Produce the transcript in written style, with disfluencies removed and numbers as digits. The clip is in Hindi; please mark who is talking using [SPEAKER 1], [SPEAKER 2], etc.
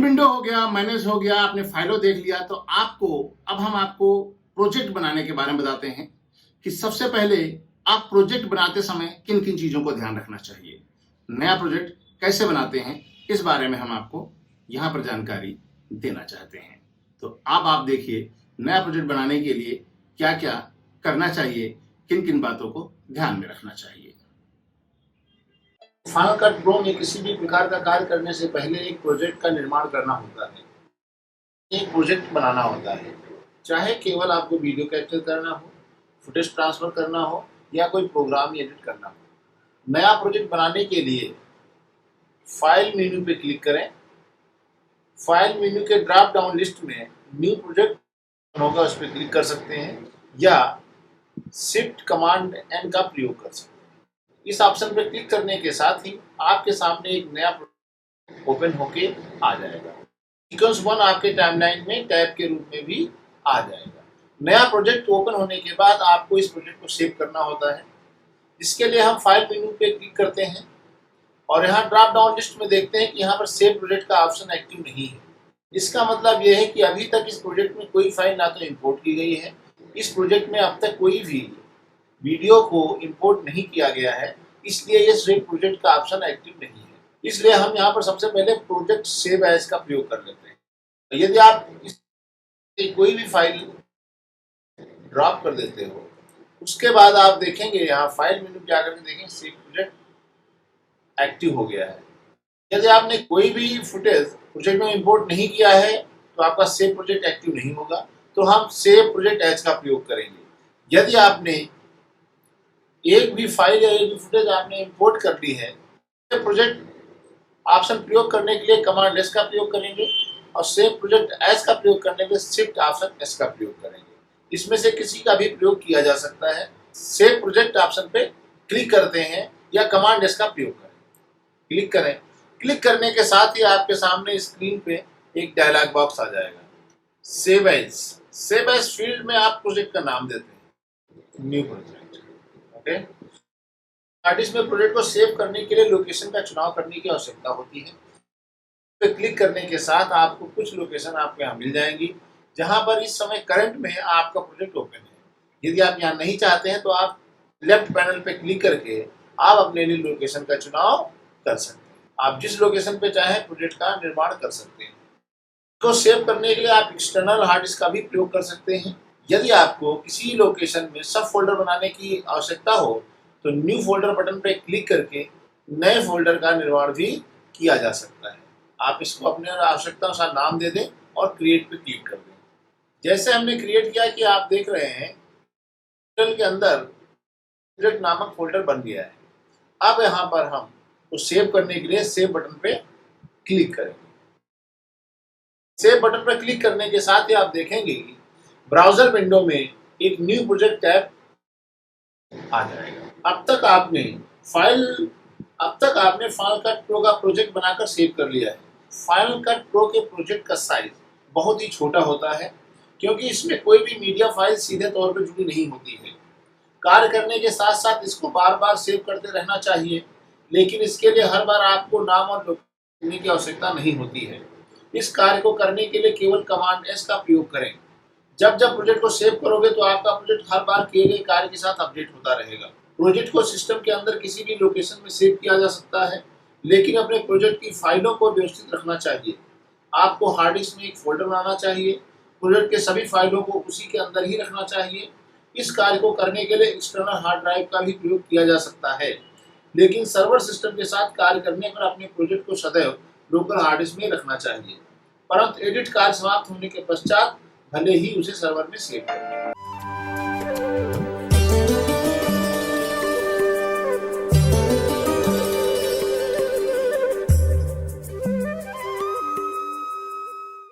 [SPEAKER 1] विंडो हो गया, मैनेज हो गया, आपने फाइलों देख लिया। तो अब हम आपको प्रोजेक्ट बनाने के बारे में बताते हैं कि सबसे पहले आप प्रोजेक्ट बनाते समय किन किन चीजों को ध्यान रखना चाहिए, नया प्रोजेक्ट कैसे बनाते हैं, इस बारे में हम आपको यहाँ पर जानकारी देना चाहते हैं। तो अब आप देखिए नया प्रोजेक्ट बनाने के लिए क्या क्या करना चाहिए, किन किन बातों को ध्यान में रखना चाहिए।
[SPEAKER 2] फाइनल कट प्रो में किसी भी प्रकार का कार्य करने से पहले एक प्रोजेक्ट का निर्माण करना होता है, एक प्रोजेक्ट बनाना होता है। चाहे केवल आपको वीडियो कैप्चर करना हो, फुटेज ट्रांसफर करना हो या कोई प्रोग्राम एडिट करना हो। नया प्रोजेक्ट बनाने के लिए फाइल मेन्यू पे क्लिक करें। फाइल मेन्यू के ड्रॉप डाउन लिस्ट में न्यू प्रोजेक्ट होगा, उस पर क्लिक कर सकते हैं या शिफ्ट कमांड एन का प्रयोग कर सकते हैं। इस ऑप्शन पर क्लिक करने के साथ ही आपके सामने एक नया प्रोजेक्ट ओपन होके आ जाएगा। सीक्वेंस 1 आपके टाइमलाइन में टैब के रूप में भी आ जाएगा। नया प्रोजेक्ट ओपन होने के बाद आपको इस प्रोजेक्ट को सेव करना होता है। इसके लिए हम फाइल मेन्यू पे क्लिक करते हैं और यहाँ ड्रॉप डाउन लिस्ट में देखते हैं कि यहाँ पर सेव प्रोजेक्ट का ऑप्शन एक्टिव नहीं है। इसका मतलब यह है कि अभी तक इस प्रोजेक्ट में कोई फाइल ना तो इंपोर्ट की गई है, इस प्रोजेक्ट में अब तक कोई भी वीडियो को इंपोर्ट नहीं किया गया है, इसलिए ये सेव प्रोजेक्ट का ऑप्शन एक्टिव नहीं है। इसलिए हम यहाँ पर सबसे पहले प्रोजेक्ट सेव एज का प्रयोग कर लेते हैं। यदि आप कोई भी फाइल ड्रॉप कर देते हो, उसके बाद आप देखेंगे यहाँ फाइल मेन्यू पे आकर के देखेंगे सेव प्रोजेक्ट एक्टिव हो गया है। यदि आपने कोई भी फुटेज प्रोजेक्ट में इंपोर्ट नहीं किया है तो आपका सेव प्रोजेक्ट एक्टिव नहीं होगा, तो हम सेव प्रोजेक्ट एज का प्रयोग करेंगे। यदि आपने एक भी फाइल या एक भी फुटेज आपने इंपोर्ट कर ली है, प्रोजेक्ट ऑप्शन प्रयोग करने के लिए कमांड एस का प्रयोग करेंगे और सेव प्रोजेक्ट एज का प्रयोग करने के लिए शिफ्ट ऑप्शन एस का प्रयोग करेंगे। इसमें से किसी का भी प्रयोग किया जा सकता है। सेव प्रोजेक्ट ऑप्शन पे क्लिक करते हैं या कमांड एस का प्रयोग करें। क्लिक करें। क्लिक करने के साथ ही आपके सामने स्क्रीन पे एक डायलॉग बॉक्स आ जाएगा। सेव एज फील्ड में आप प्रोजेक्ट का नाम देते हैं, न्यू प्रोजेक्ट। ओके। आर्टिस्ट में प्रोजेक्ट को सेव करने के लिए लोकेशन का चुनाव करने की आवश्यकता होती है। पे क्लिक करने के साथ आपको कुछ लोकेशन आपको यहाँ मिल जाएंगी जहाँ पर इस समय करंट में आपका प्रोजेक्ट ओपन है। यदि आप यहाँ नहीं चाहते हैं तो आप लेफ्ट पैनल पे क्लिक करके आप अपने लिए लोकेशन का चुनाव कर सकते हैं। आप जिस लोकेशन पे चाहें प्रोजेक्ट का निर्माण कर सकते हैं। इसको सेव करने के लिए आप एक्सटर्नल हार्ड डिस्क का भी प्रयोग कर सकते हैं। यदि आपको किसी लोकेशन में सब फोल्डर बनाने की आवश्यकता हो तो न्यू फोल्डर बटन पर क्लिक करके नए फोल्डर का निर्माण भी किया जा सकता है। आप इसको अपने आवश्यकता अनुसार नाम दे दें और क्रिएट पे क्लिक कर दें। जैसे हमने क्रिएट किया कि आप देख रहे हैं के अंदर प्रोजेक्ट नामक फोल्डर बन गया है। अब यहाँ पर हम तो सेव करने के लिए सेव बटन पे क्लिक करेंगे। सेव बटन पर क्लिक करने के साथ ही आप देखेंगे कि ब्राउजर विंडो में एक न्यू प्रोजेक्ट टैब आ जाएगा। अब तक आपने फाइनल कट प्रो का प्रोजेक्ट बनाकर सेव कर लिया है। फाइनल कट प्रो के प्रोजेक्ट का साइज बहुत ही छोटा होता है क्योंकि इसमें कोई भी मीडिया फाइल सीधे तौर पर जुड़ी नहीं होती है। कार्य करने के साथ साथ इसको बार बार सेव करते रहना चाहिए, लेकिन इसके लिए हर बार आपको नाम और लोकेशन देने की आवश्यकता नहीं होती है। इस कार्य को करने के लिए केवल कमांड एस का प्रयोग करें। जब जब प्रोजेक्ट को सेव करोगे तो आपका प्रोजेक्ट हर बार किए गए कार्य के साथ अपडेट होता रहेगा। प्रोजेक्ट को सिस्टम के अंदर किसी भी लोकेशन में सेव किया जा सकता है, लेकिन अपने प्रोजेक्ट की फाइलों को व्यवस्थित रखना चाहिए। आपको हार्ड डिस्क में एक फोल्डर बनाना चाहिए। प्रोजेक्ट के सभी फाइलों को उसी के अंदर ही रखना चाहिए। इस कार्य को करने के लिए एक्सटर्नल हार्ड ड्राइव का भी प्रयोग किया जा सकता है, लेकिन सर्वर सिस्टम के साथ कार्य करने पर अपने प्रोजेक्ट को सदैव लोकल हार्ड डिस्क में रखना चाहिए, परंतु एडिट कार्य समाप्त होने के पश्चात भले ही उसे सर्वर में सेव करें।